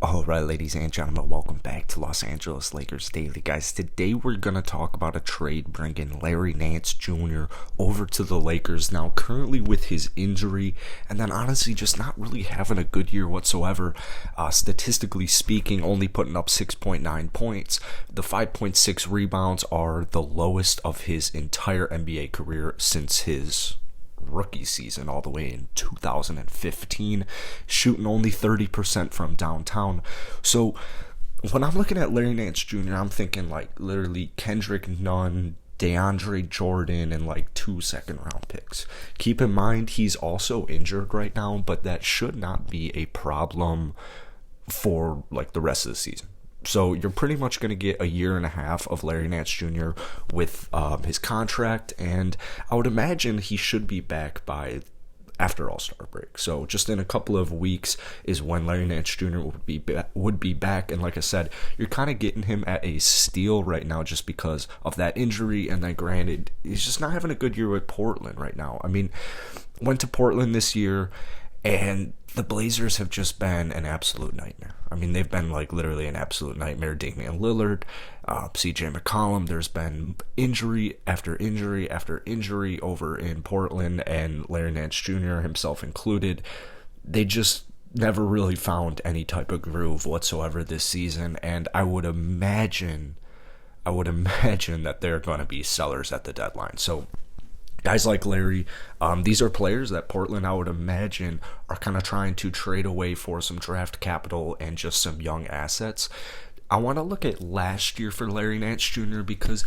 All right, ladies and gentlemen, welcome back to Los Angeles Lakers Daily. Guys, today we're going to talk about a trade bringing Larry Nance Jr. over to the Lakers now, currently with his injury, and then honestly just not really having a good year whatsoever. Statistically speaking, only putting up 6.9 points. The 5.6 rebounds are the lowest of his entire NBA career since his rookie season all the way in 2015, shooting only 30% from downtown. So when I'm looking at Larry Nance Jr., I'm thinking like literally Kendrick Nunn, DeAndre Jordan, and like 2 second-round picks. Keep in mind he's also injured right now, but that should not be a problem for like the rest of the season. So you're pretty much going to get a year and a half of Larry Nance Jr. with his contract, and I would imagine he should be back by after All-Star break. So just in a couple of weeks is when Larry Nance Jr. would be back, and like I said, you're kind of getting him at a steal right now just because of that injury, and then granted, he's just not having a good year with Portland right now. I mean, went to Portland this year, and the Blazers have just been an absolute nightmare. I mean, they've been like literally an absolute nightmare. Damian Lillard, CJ McCollum, there's been injury after injury after injury over in Portland, and Larry Nance Jr. himself included. They just never really found any type of groove whatsoever this season, and I would imagine that they're going to be sellers at the deadline. So guys like Larry, these are players that Portland, I would imagine, are kind of trying to trade away for some draft capital and just some young assets. I want to look at last year for Larry Nance Jr. because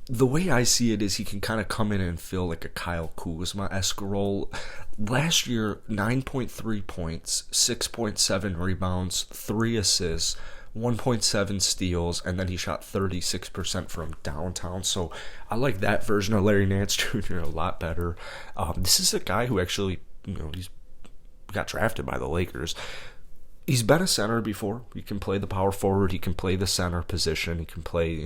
the way I see it is he can kind of come in and fill like a Kyle Kuzma-esque role. Last year, 9.3 points, 6.7 rebounds, 3 assists, 1.7 steals, and then he shot 36% from downtown. So I like that version of Larry Nance Jr. a lot better. This is a guy who actually, he's got drafted by the Lakers. He's been a center before. He can play the power forward. He can play the center position. He can play,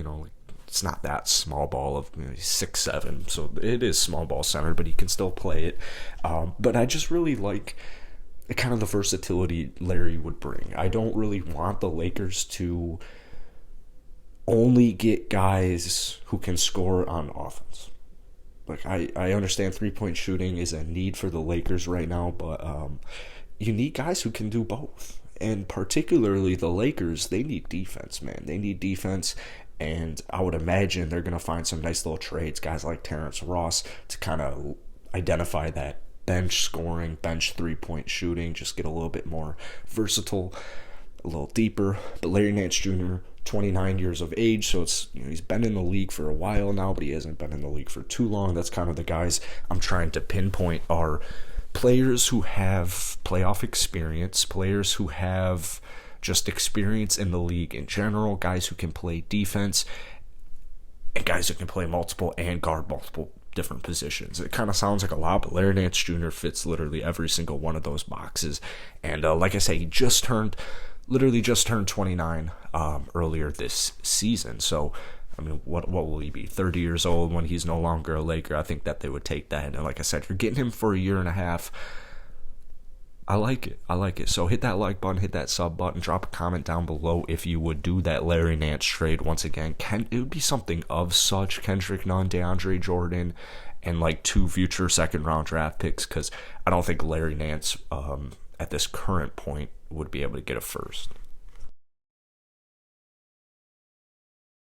it's not that small ball of he's 6'7", so it is small ball center, but he can still play it. But I just really like kind of the versatility Larry would bring. I don't really want the Lakers to only get guys who can score on offense. Like I understand 3-point shooting is a need for the Lakers right now, but you need guys who can do both. And particularly the Lakers, they need defense, man. They need defense, and I would imagine they're going to find some nice little trades, guys like Terrence Ross, to kind of identify that bench scoring, bench 3-point shooting, just get a little bit more versatile, a little deeper. But Larry Nance Jr., 29 years of age, so it's he's been in the league for a while now, but he hasn't been in the league for too long. That's kind of the guys I'm trying to pinpoint are players who have playoff experience, players who have just experience in the league in general, guys who can play defense, and guys who can play multiple and guard multiple different positions. It kind of sounds like a lot, but Larry Nance Jr. fits literally every single one of those boxes. And like I say, he literally just turned 29 earlier this season. So, I mean, what will he be? 30 years old when he's no longer a Laker? I think that they would take that. And like I said, you're getting him for a year and a half. I like it. So hit that like button, hit that sub button, drop a comment down below if you would do that Larry Nance trade once again. It would be something of such Kendrick Nunn, DeAndre Jordan, and like 2 future second-round draft picks, because I don't think Larry Nance at this current point would be able to get a first.